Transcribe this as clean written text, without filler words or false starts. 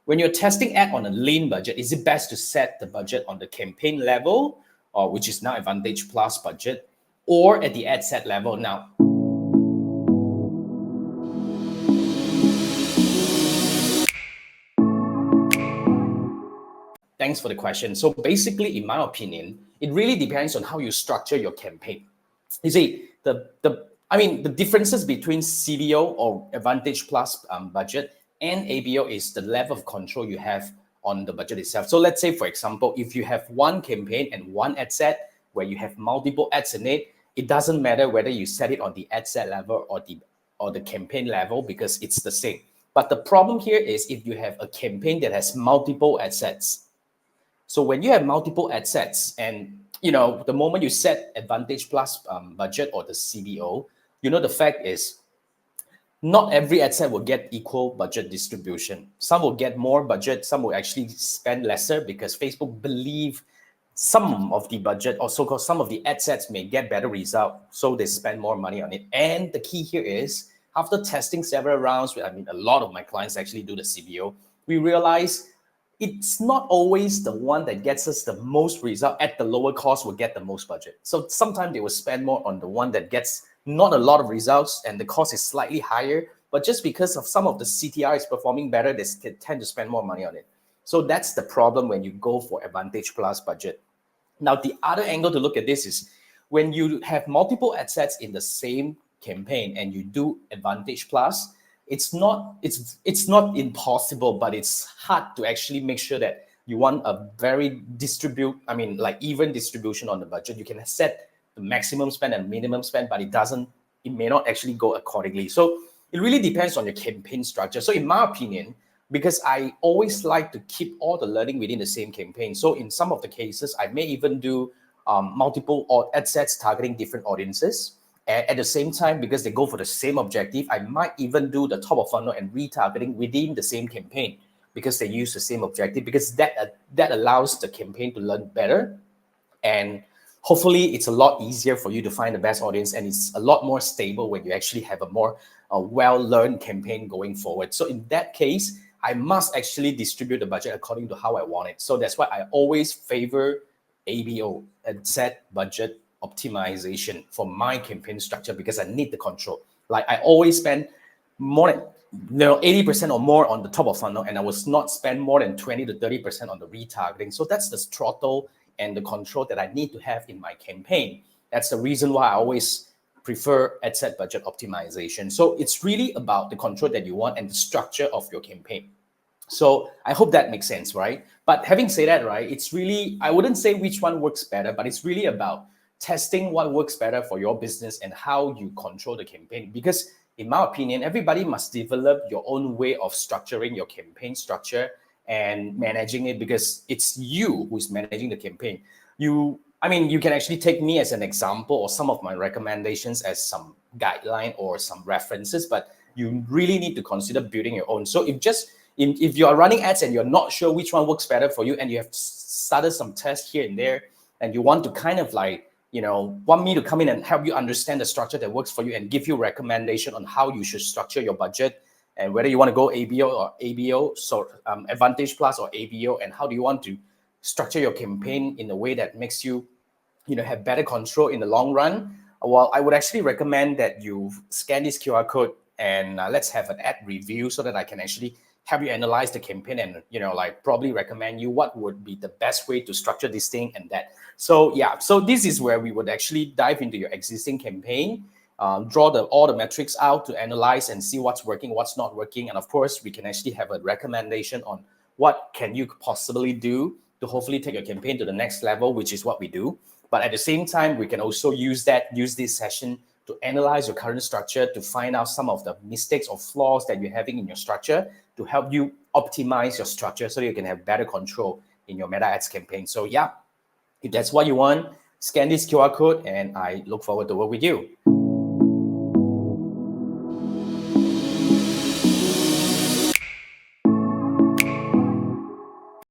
when you're testing ad on a lean budget, is it best to set the budget on the campaign level, or which is now Advantage Plus budget, or at the ad set level? Now, thanks for the question. So basically, in my opinion, it really depends on how you structure your campaign. You see, the differences between CBO or Advantage Plus budget and ABO is the level of control you have on the budget itself. So let's say, for example, if you have one campaign and one ad set where you have multiple ads in it, it doesn't matter whether you set it on the ad set level or the campaign level, because it's the same. But the problem here is if you have a campaign that has multiple ad sets. So when you have multiple ad sets, and the moment you set Advantage Plus budget or the CBO, the fact is not every ad set will get equal budget distribution. Some will get more budget, some will actually spend lesser because Facebook believe some of the budget, or so-called some of the ad sets, may get better result, so they spend more money on it. And the key here is, after testing several rounds, a lot of my clients actually do the CBO, we realize it's not always the one that gets us the most result at the lower cost will get the most budget. So sometimes they will spend more on the one that gets not a lot of results and the cost is slightly higher, but just because of some of the CTR is performing better, they tend to spend more money on it. So that's the problem when you go for Advantage Plus budget. Now, the other angle to look at this is when you have multiple ad sets in the same campaign and you do Advantage Plus, it's not impossible, but it's hard to actually make sure that you want a very even distribution on the budget. You can set the maximum spend and minimum spend, but it may not actually go accordingly. So it really depends on your campaign structure. So in my opinion, because I always like to keep all the learning within the same campaign, so in some of the cases, I may even do multiple ad sets targeting different audiences. At the same time, because they go for the same objective, I might even do the top of funnel and retargeting within the same campaign because they use the same objective, because that allows the campaign to learn better. And hopefully it's a lot easier for you to find the best audience, and it's a lot more stable when you actually have a more well-learned campaign going forward. So in that case, I must actually distribute the budget according to how I want it. So that's why I always favor ABO, ad set budget optimization, for my campaign structure, because I need the control. Like I always spend more than 80% or more on the top of funnel, and I will not spend more than 20 to 30% on the retargeting. So that's the throttle and the control that I need to have in my campaign. That's the reason why I always prefer ad set budget optimization. So it's really about the control that you want and the structure of your campaign. So I hope that makes sense, right? But having said that, right, it's really, I wouldn't say which one works better, but it's really about testing what works better for your business and how you control the campaign. Because in my opinion, everybody must develop your own way of structuring your campaign structure and managing it, because it's you who's managing the campaign. You can actually take me as an example or some of my recommendations as some guideline or some references, but you really need to consider building your own. So if you are running ads and you're not sure which one works better for you, and you have started some tests here and there, and you want to kind of want me to come in and help you understand the structure that works for you and give you recommendation on how you should structure your budget, and whether you want to go ABO, so Advantage Plus or ABO, and how do you want to structure your campaign in a way that makes you, have better control in the long run. Well, I would actually recommend that you scan this QR code and let's have an ad review so that I can actually help you analyze the campaign and, probably recommend you what would be the best way to structure this thing and that. So yeah, so this is where we would actually dive into your existing campaign, draw all the metrics out to analyze and see what's working, what's not working. And of course, we can actually have a recommendation on what can you possibly do to hopefully take your campaign to the next level, which is what we do. But at the same time, we can also use this session to analyze your current structure, to find out some of the mistakes or flaws that you're having in your structure, to help you optimize your structure so you can have better control in your Meta Ads campaign. So yeah, if that's what you want, scan this QR code and I look forward to work with you.